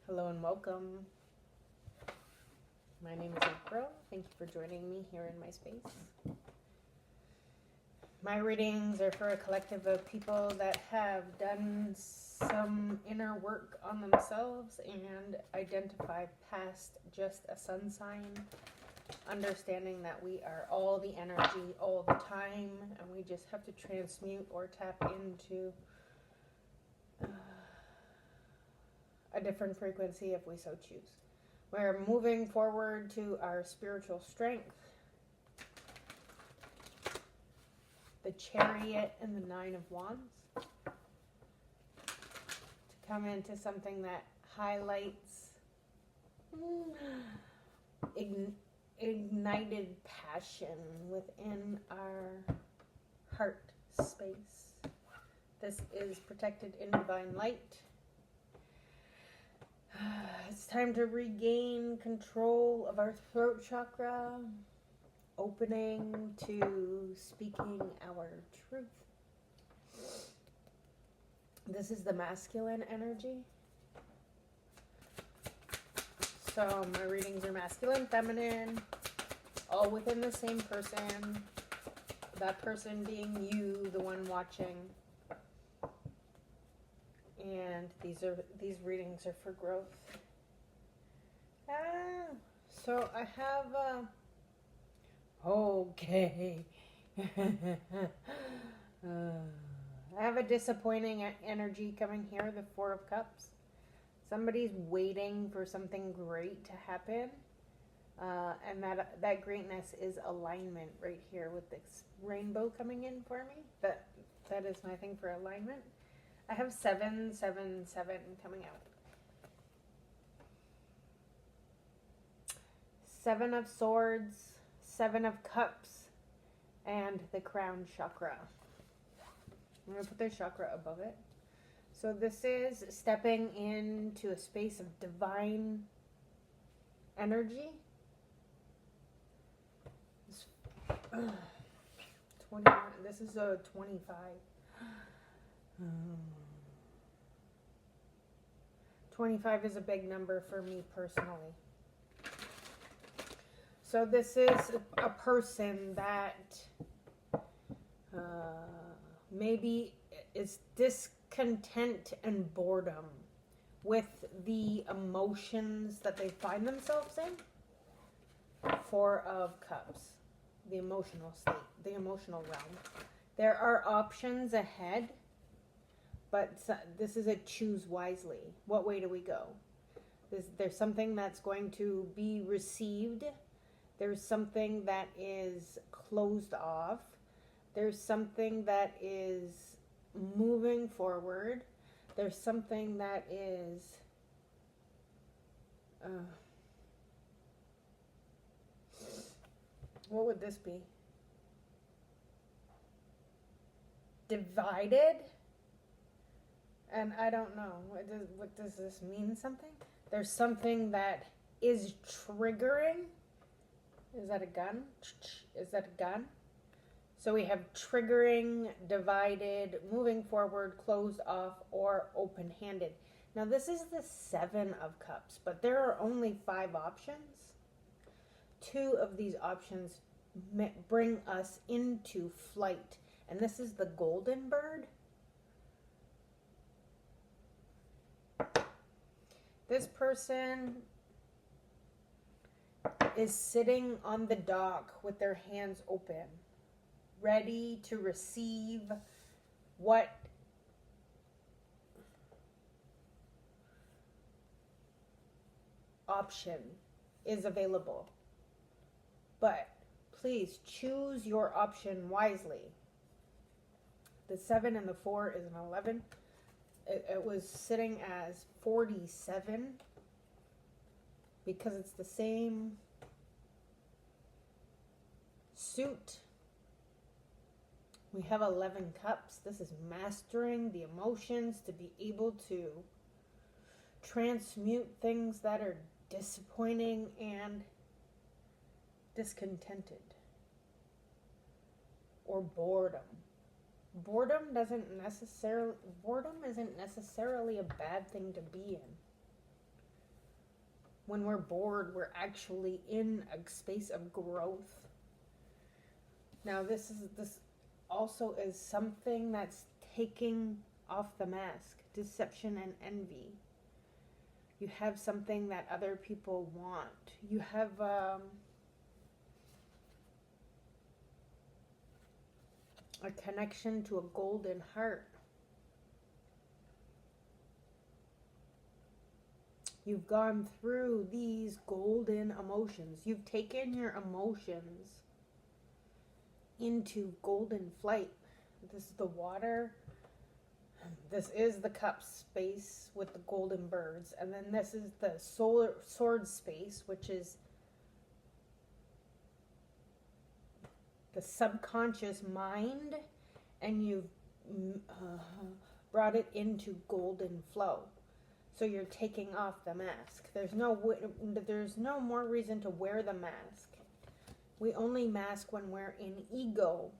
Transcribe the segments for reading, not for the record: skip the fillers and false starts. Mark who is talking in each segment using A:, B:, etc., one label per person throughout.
A: Hello and welcome. My name is April. Thank you for joining me here in my space. My readings are for a collective of people that have done some inner work on themselves and identified past just a sun sign, understanding that we are all the energy all the time, and we just have to transmute or tap into a different frequency if we so choose. We're moving forward to our spiritual strength. The Chariot and the Nine of Wands. To come into something that highlights ignited passion within our heart space. This is protected in divine light. It's time to regain control of our throat chakra, opening to speaking our truth. This is the masculine energy. So my readings are masculine, feminine, all within the same person. That person being you, the one watching. And these readings are for growth. So I have okay. I have a disappointing energy coming here, the Four of Cups. Somebody's waiting for something great to happen. And that greatness is alignment right here with this rainbow coming in for me. That is my thing for alignment. I have 777 coming out. 7 of Swords, 7 of Cups, and the Crown Chakra. I'm going to put the chakra above it. So this is stepping into a space of divine energy. 21. This is a 25. 25 is a big number for me personally. So this is a person that maybe is discontent and boredom with the emotions that they find themselves in. 4 of Cups, the emotional state, the emotional realm. There are options ahead, but this is a choose wisely. What way do we go? There's something that's going to be received. There's something that is closed off. There's something that is moving forward. There's something that is what would this be? Divided? And I don't know. What does this mean? Something? There's something that is triggering. Is that a gun? Is that a gun? So we have triggering, divided, moving forward, closed off, or open-handed. Now this is the 7 of Cups, but there are only 5 options. 2 of these options bring us into flight. And this is the golden bird. This person is sitting on the dock with their hands open, ready to receive what option is available. But please choose your option wisely. The 7 and the 4 is an 11. It was sitting as 47 because it's the same suit. We have 11 cups. This is mastering the emotions to be able to transmute things that are disappointing and discontented or boredom. Boredom isn't necessarily a bad thing to be in. when we're bored, we're actually in a space of growth. Now this also is something that's taking off the mask, deception and envy. You have something that other people want. You have a connection to a golden heart. You've gone through these golden emotions. You've taken your emotions into golden flight. This is the water. This is the cup space with the golden birds. And then this is the sword space, which is the subconscious mind. And you've brought it into golden flow. So you're taking off the mask. There's no more reason to wear the mask. We only mask when we're in ego.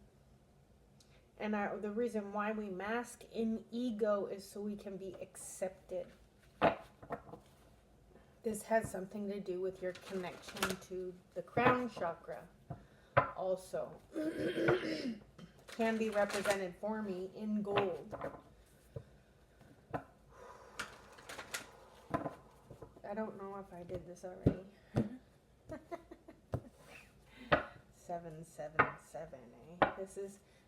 A: And the reason why we mask in ego is so we can be accepted. This has something to do with your connection to the crown chakra. Also, can be represented for me in gold. I don't know if I did this already. 777, eh?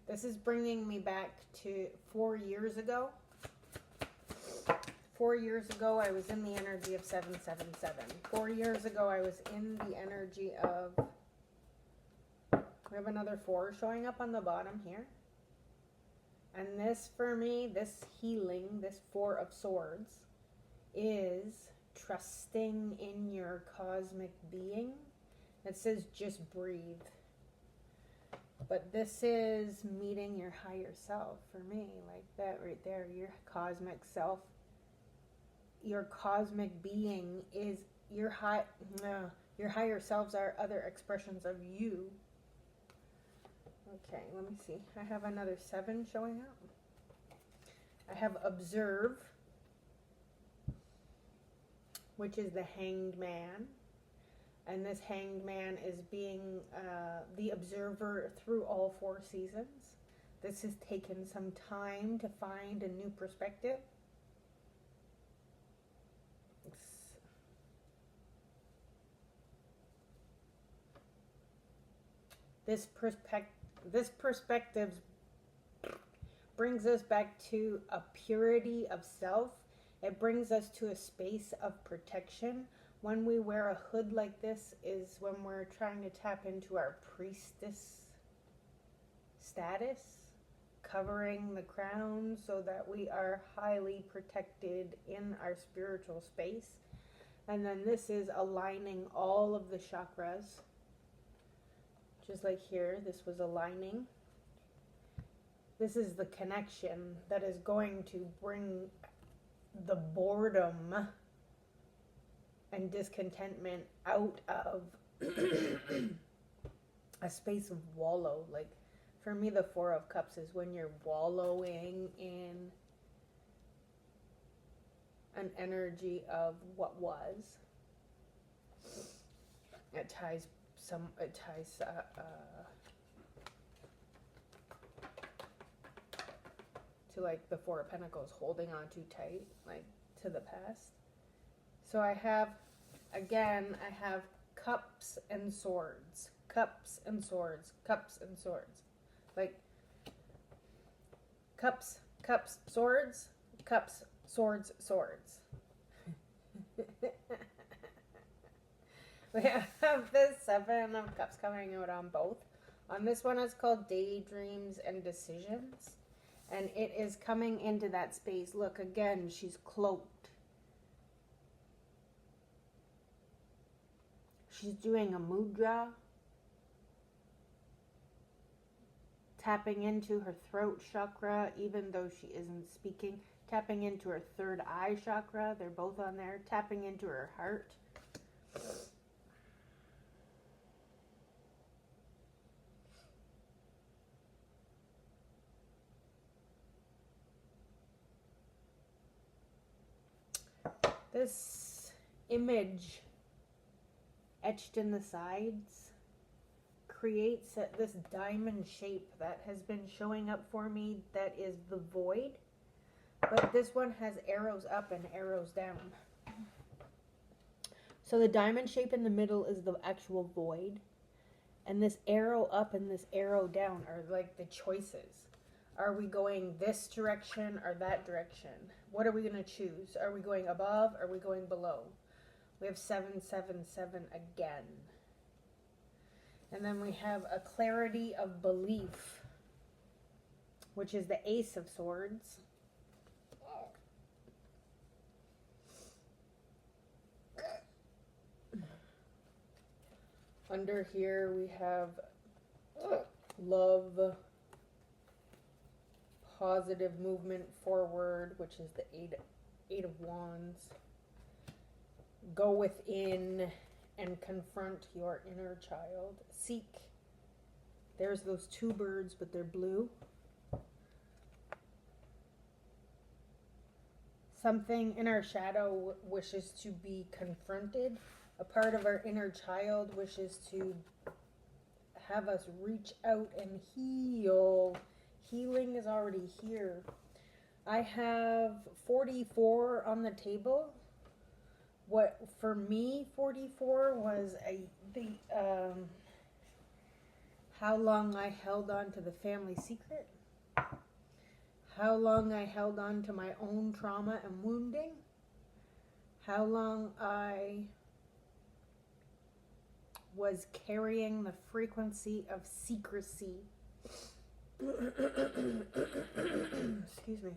A: This is bringing me back to 4 years ago. 4 years ago, I was in the energy of 777. 4 years ago, I was in the energy of... We have another 4 showing up on the bottom here. And this, for me, this healing, this 4 of Swords, is trusting in your cosmic being. It says just breathe. But this is meeting your higher self for me, like that right there, your cosmic self. Your cosmic being is your higher selves are other expressions of you. Okay, let me see. I have another 7 showing up. I have observe, which is the hanged man. And this hanged man is being the observer through all 4 seasons. This has taken some time to find a new perspective. This perspective brings us back to a purity of self. It brings us to a space of protection. When we wear a hood like this is when we're trying to tap into our priestess status, covering the crown so that we are highly protected in our spiritual space. And then this is aligning all of the chakras. Just like here, this was aligning. This is the connection that is going to bring the boredom and discontentment out of a space of wallow. Like, for me, the 4 of Cups is when you're wallowing in an energy of what was. It ties to like the 4 of Pentacles, holding on too tight, like to the past. So I have cups and swords, cups and swords, cups and swords. Like cups, swords, cups, swords, swords. We have this 7 of Cups coming out on both. On this one, it's called Daydreams and Decisions. And it is coming into that space. Look, again, she's cloaked. She's doing a mudra. Tapping into her throat chakra, even though she isn't speaking. Tapping into her 3rd eye chakra. They're both on there. Tapping into her heart. This image etched in the sides creates this diamond shape that has been showing up for me that is the void. But this one has arrows up and arrows down. So the diamond shape in the middle is the actual void. And this arrow up and this arrow down are like the choices. Are we going this direction or that direction? What are we going to choose? Are we going above? Or are we going below? We have 7, 7, 7 again. And then we have a clarity of belief, which is the Ace of Swords. Under here we have love, positive movement forward, which is the Eight of Wands. Go within and confront your inner child. Seek. There's those two birds, but they're blue. Something in our shadow wishes to be confronted. A part of our inner child wishes to have us reach out and heal. Healing is already here. I have 44 on the table. What for me 44 was how long I held on to the family secret. How long I held on to my own trauma and wounding. How long I was carrying the frequency of secrecy. Excuse me.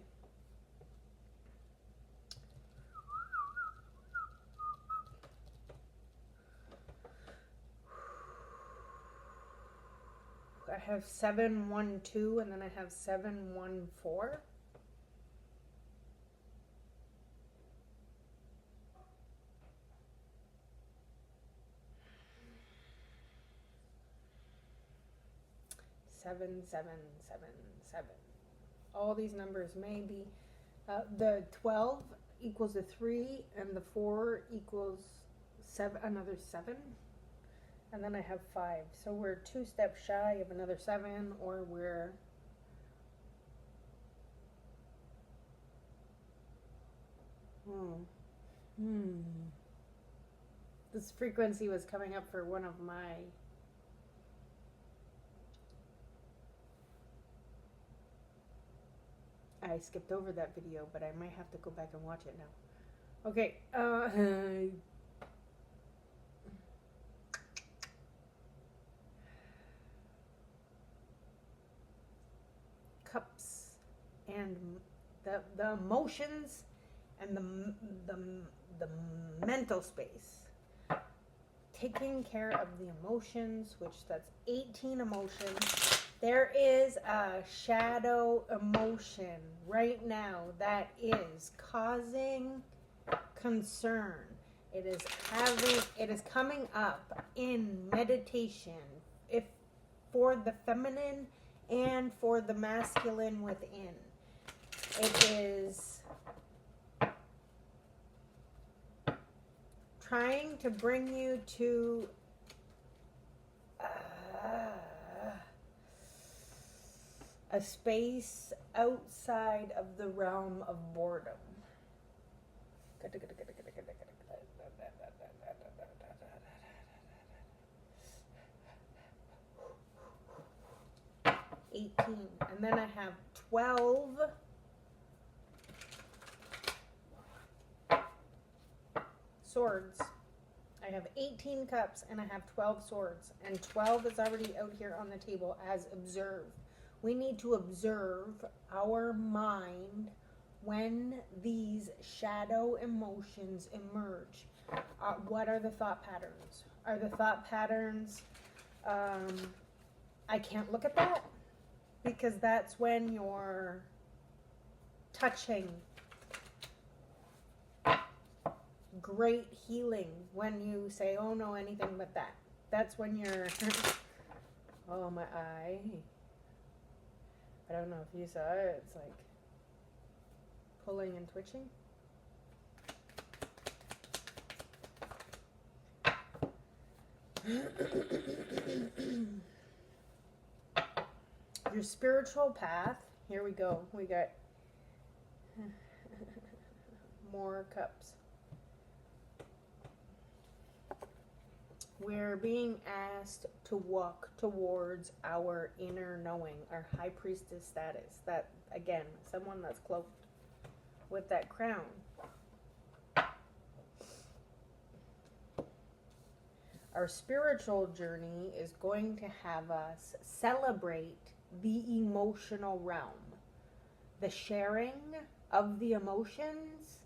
A: I have 712 and then I have 714. Seven, 7, 7, 7. All these numbers may be the 12 equals a 3 and the 4 equals 7, another 7. And then I have 5. So we're 2 steps shy of another 7, or we're this frequency was coming up for one of my I skipped over that video, but I might have to go back and watch it now. Okay, cups and the emotions and the mental space. Taking care of the emotions, which that's 18 emotions. There is a shadow emotion right now that is causing concern. It is coming up in meditation, if for the feminine and for the masculine within. It is trying to bring you to a space outside of the realm of boredom. 18, and then I have 12 swords. I have 18 cups and I have 12 swords, and 12 is already out here on the table as observe. We need to observe our mind when these shadow emotions emerge. What are the thought patterns? Are the thought patterns, I can't look at that? Because that's when you're touching. Great healing when you say, oh no, anything but that. That's when you're, oh my eye. I don't know if you saw it, it's like pulling and twitching. Your spiritual path. Here we go. We got more cups. We're being asked to walk towards our inner knowing, our high priestess status. That, again, someone that's cloaked with that crown. Our spiritual journey is going to have us celebrate the emotional realm, the sharing of the emotions,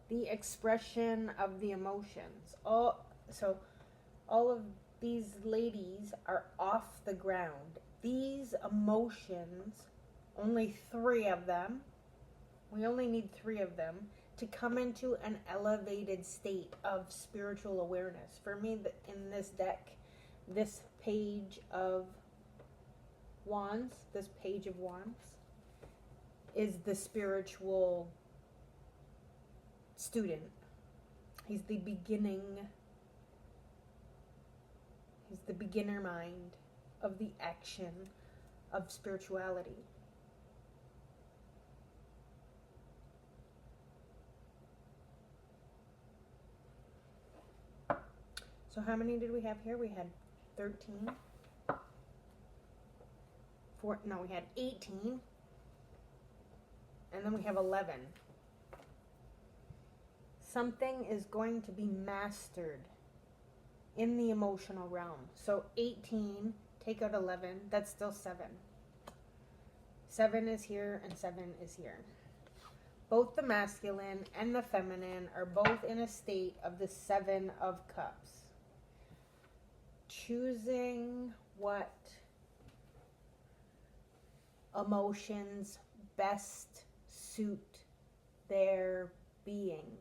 A: the expression of the emotions. All of these ladies are off the ground. These emotions, only 3 of them, we only need 3 of them to come into an elevated state of spiritual awareness. For me, in this deck, this page of wands, is the spiritual student. He's the beginner mind of the action of spirituality. So how many did we have here? We had 13. We had 18. And then we have 11. Something is going to be mastered in the emotional realm. So 18, take out 11, that's still 7. 7 is here and 7 is here. Both the masculine and the feminine are both in a state of the 7 of cups. Choosing what emotions best suit their being.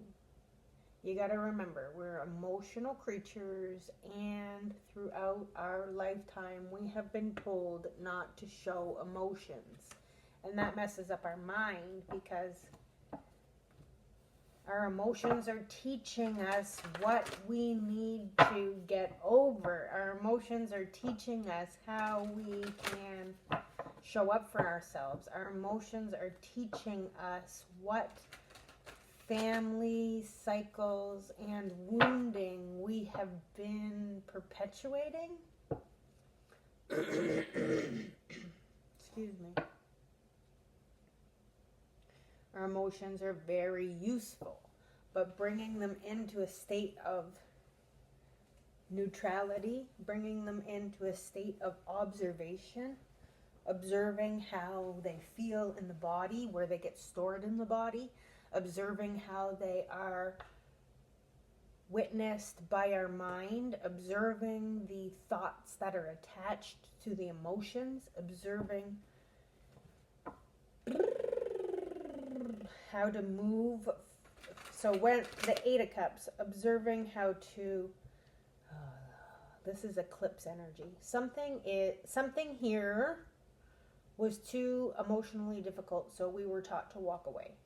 A: You got to remember, we're emotional creatures, and throughout our lifetime we have been told not to show emotions. And that messes up our mind, because our emotions are teaching us what we need to get over. Our emotions are teaching us how we can show up for ourselves. Our emotions are teaching us what family cycles and wounding we have been perpetuating. Excuse me. Our emotions are very useful, but bringing them into a state of neutrality, bringing them into a state of observation, observing how they feel in the body, where they get stored in the body, observing how they are witnessed by our mind, observing the thoughts that are attached to the emotions, observing how to move. So when the 8 of Cups, observing how to, this is eclipse energy. Something here was too emotionally difficult, so we were taught to walk away.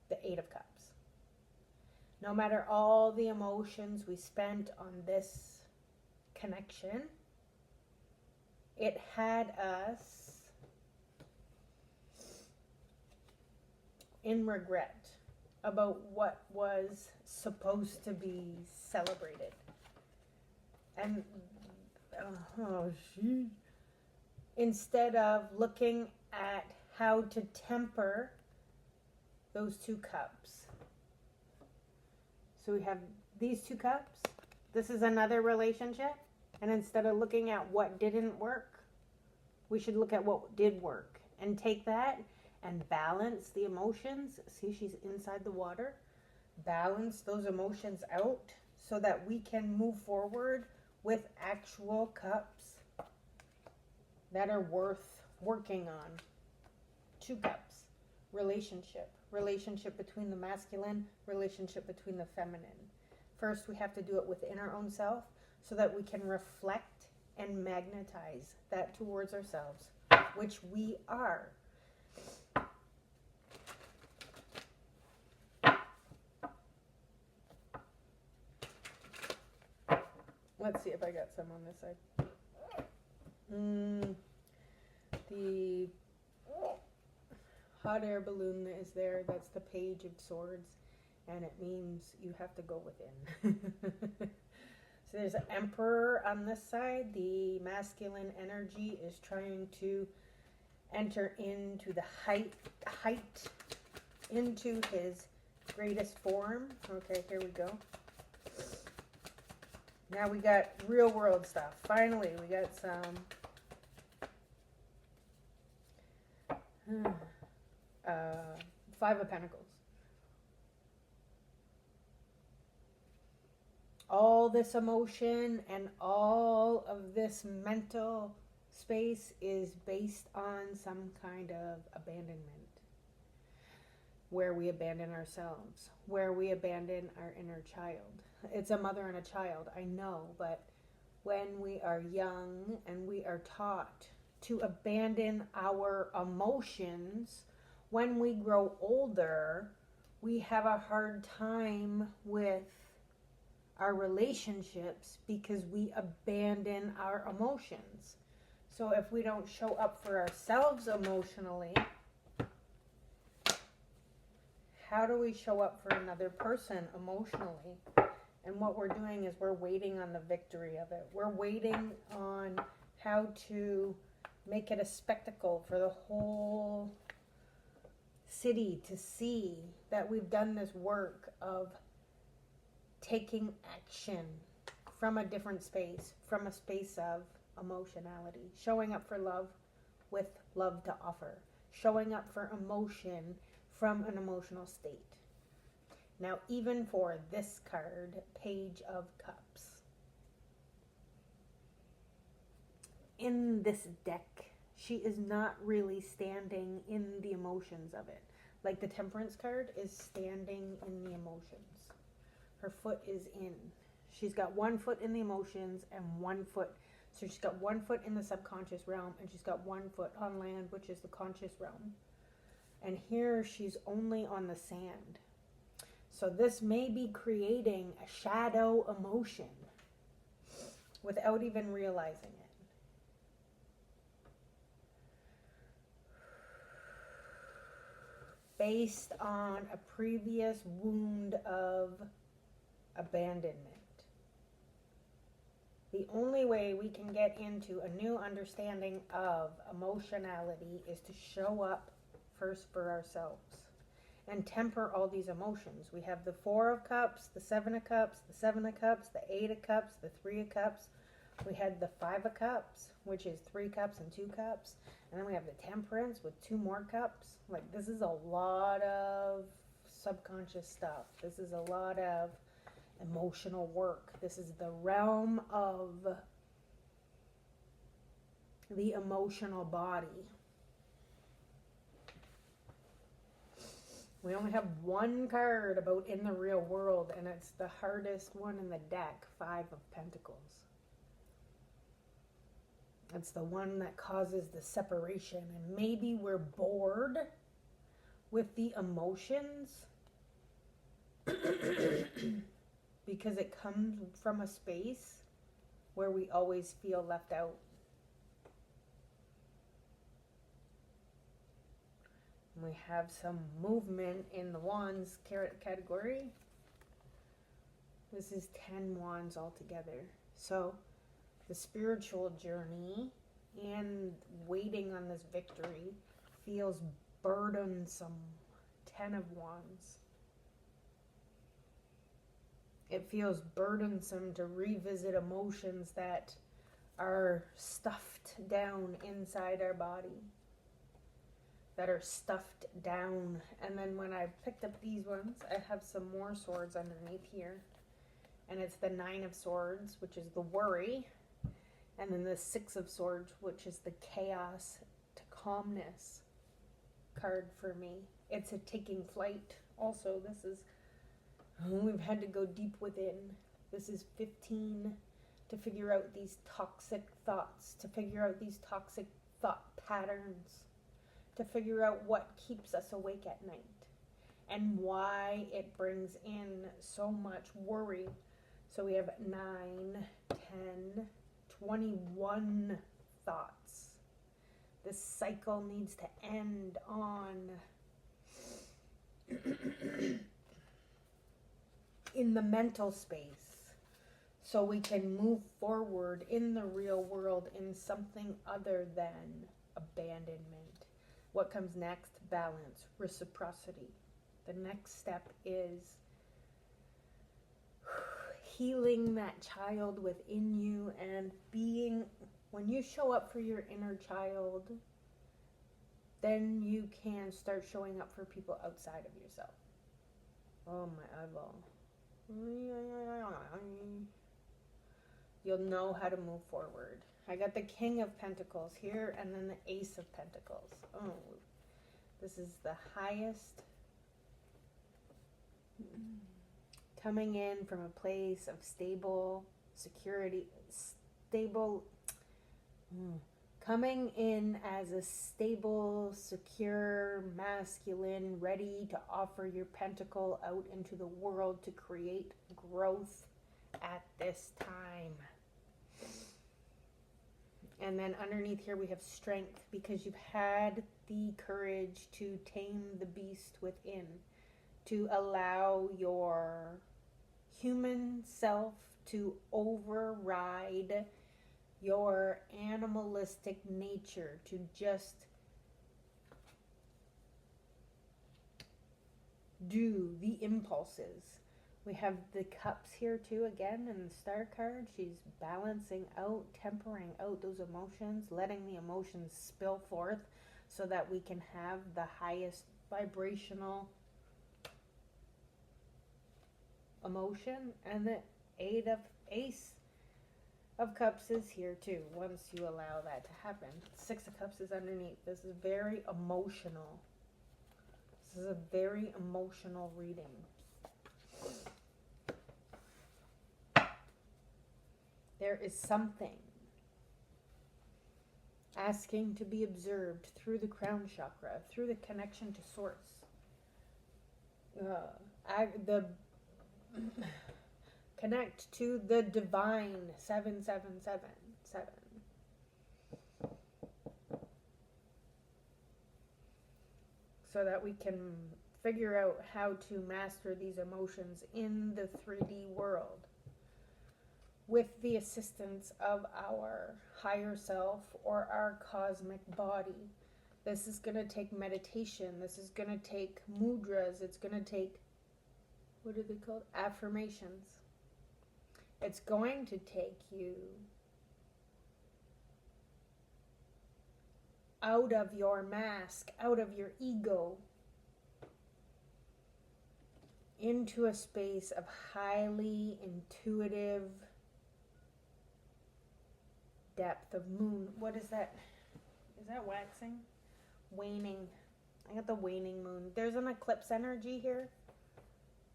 A: The 8 of Cups. No matter all the emotions we spent on this connection, it had us in regret about what was supposed to be celebrated. And instead of looking at how to temper those 2 cups. So we have these 2 cups. This is another relationship. And instead of looking at what didn't work, we should look at what did work and take that and balance the emotions. See, she's inside the water. Balance those emotions out so that we can move forward with actual cups that are worth working on. 2 cups. Relationship between the masculine, relationship between the feminine. First, we have to do it within our own self so that we can reflect and magnetize that towards ourselves, which we are. Let's see if I got some on this side. The hot air balloon that is there, that's the Page of Swords, and it means you have to go within. So there's an Emperor on this side. The masculine energy is trying to enter into the height into his greatest form. Okay, here we go. Now we got real world stuff. Finally, we got some Five of Pentacles. All this emotion and all of this mental space is based on some kind of abandonment. Where we abandon ourselves, where we abandon our inner child. It's a mother and a child, I know, but when we are young and we are taught to abandon our emotions, when we grow older, we have a hard time with our relationships because we abandon our emotions. So if we don't show up for ourselves emotionally, how do we show up for another person emotionally? And what we're doing is we're waiting on the victory of it. We're waiting on how to make it a spectacle for the whole city to see that we've done this work of taking action from a different space, from a space of emotionality, showing up for love with love to offer, showing up for emotion from an emotional state. Now, even for this card, Page of Cups, in this deck, she is not really standing in the emotions of it. Like the Temperance card is standing in the emotions. Her foot is in. She's got one foot in the emotions and one foot. So she's got one foot in the subconscious realm and she's got one foot on land, which is the conscious realm. And here she's only on the sand. So this may be creating a shadow emotion without even realizing it. Based on a previous wound of abandonment. The only way we can get into a new understanding of emotionality is to show up first for ourselves and temper all these emotions. We have the Four of Cups, the Seven of Cups, the Seven of Cups, the Eight of Cups, the Three of Cups. We had the Five of Cups, which is 3 cups and 2 cups. And then we have the Temperance with 2 more cups. Like, this is a lot of subconscious stuff. This is a lot of emotional work. This is the realm of the emotional body. We only have one card about in the real world, and it's the hardest one in the deck, Five of Pentacles. It's the one that causes the separation, and maybe we're bored with the emotions because it comes from a space where we always feel left out. We have some movement in the Wands category. This is 10 Wands altogether. So the spiritual journey and waiting on this victory feels burdensome. 10 of Wands. It feels burdensome to revisit emotions that are stuffed down inside our body. That are stuffed down. And then when I picked up these ones, I have some more swords underneath here. And it's the Nine of Swords, which is the worry. And then the Six of Swords, which is the chaos to calmness card for me. It's a taking flight. Also, this is, we've had to go deep within. This is 15 to figure out these toxic thoughts, to figure out these toxic thought patterns, to figure out what keeps us awake at night and why it brings in so much worry, So we have 9, 10, 21 thoughts. This cycle needs to end on in the mental space, so we can move forward in the real world in something other than abandonment. What comes next? Balance, reciprocity. The next step is healing that child within you and being, when you show up for your inner child, then you can start showing up for people outside of yourself. Oh, my eyeball. You'll know how to move forward. I got the King of Pentacles here and then the Ace of Pentacles. Oh, this is the highest. Coming in from a place of stable security, coming in as a stable, secure, masculine, ready to offer your pentacle out into the world to create growth at this time. And then underneath here we have strength, because you've had the courage to tame the beast within, to allow your human self to override your animalistic nature, to just do the impulses. We have the cups here too again in the star card. She's balancing out, tempering out those emotions, letting the emotions spill forth so that we can have the highest vibrational emotion. And the Ace of Cups is here too, once you allow that to happen. 6 of Cups is underneath. This is very emotional. This is a very emotional reading. There is something asking to be observed through the crown chakra, through the connection to source. Connect to the divine. 7777. So that we can figure out how to master these emotions in the 3D world with the assistance of our higher self or our cosmic body. This is going to take meditation. This is going to take mudras. It's going to take, what are they called? Affirmations. It's going to take you out of your mask, out of your ego, into a space of highly intuitive depth of moon. What is that? Is that waxing? Waning. I got the waning moon. There's an eclipse energy here.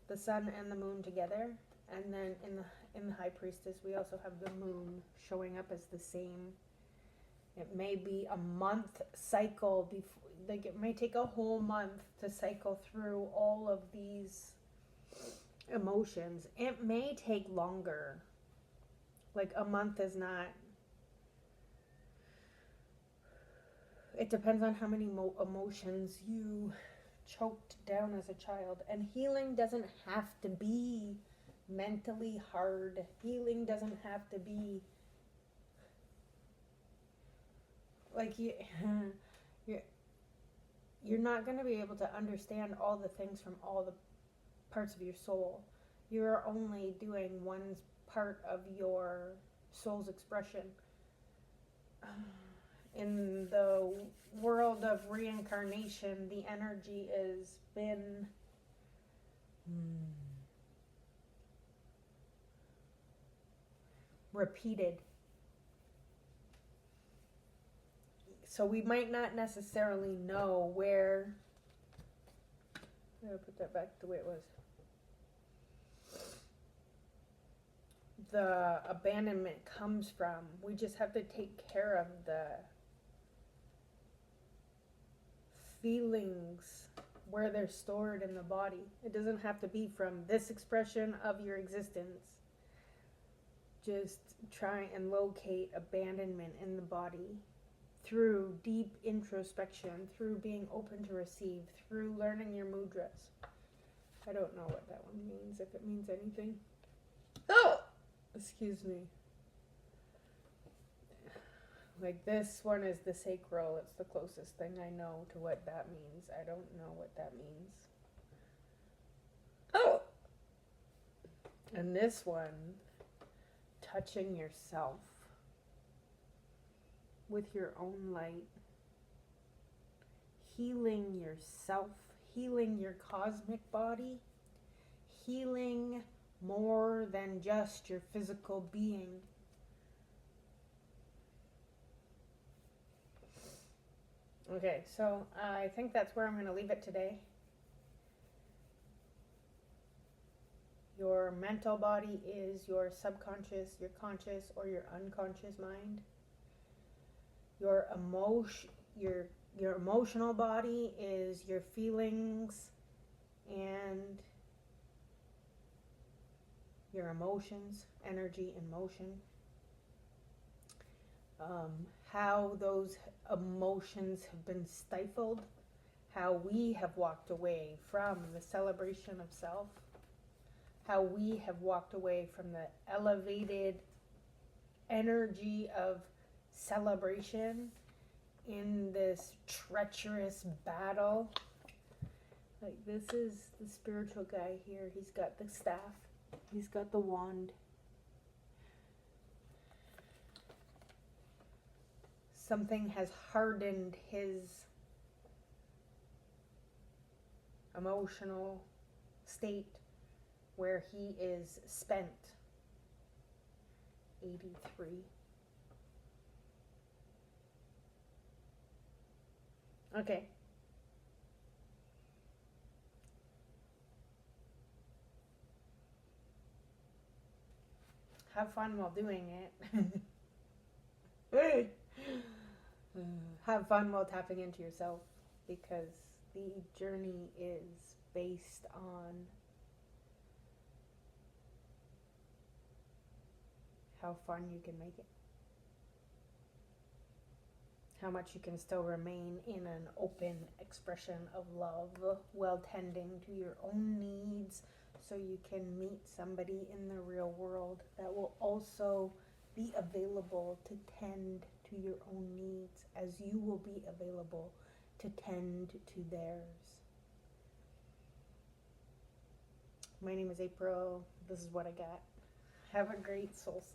A: The sun and the moon together. And then in the High Priestess, we also have the moon showing up as the same. It may be a month cycle before, like it may take a whole month to cycle through all of these emotions. It may take longer. Like a month is not. It depends on how many emotions you choked down as a child. And healing doesn't have to be mentally hard. Healing doesn't have to be like you're not going to be able to understand all the things from all the parts of your soul. You're only doing one part of your soul's expression. In the world of reincarnation, the energy has been repeated. So we might not necessarily know where. I'm going to put that back the way it was. The abandonment comes from. We just have to take care of the feelings where they're stored in the body. It doesn't have to be from this expression of your existence. just try and locate abandonment in the body through deep introspection, through being open to receive, through learning your mudras. I don't know what that one means, if it means anything. Oh! Excuse me. Like, this one is the sacral. It's the closest thing I know to what that means. I don't know what that means. Oh! And this one, touching yourself with your own light. Healing yourself, healing your cosmic body, healing more than just your physical being. Okay, so I think that's where I'm going to leave it today. Your mental body is your subconscious, your conscious, or your unconscious mind. Your emotional body is your feelings and your emotions, energy and motion. How those emotions have been stifled, how we have walked away from the celebration of self, how we have walked away from the elevated energy of celebration in this treacherous battle. Like, this is the spiritual guy here. He's got the staff. He's got the wand. Something has hardened his emotional state where he is spent. 83. Okay. Have fun while doing it. Have fun while tapping into yourself, because the journey is based on how fun you can make it. How much you can still remain in an open expression of love while tending to your own needs, so you can meet somebody in the real world that will also be available to tend to your own needs as you will be available to tend to theirs. My name is April. This is what I got. Have a great solstice.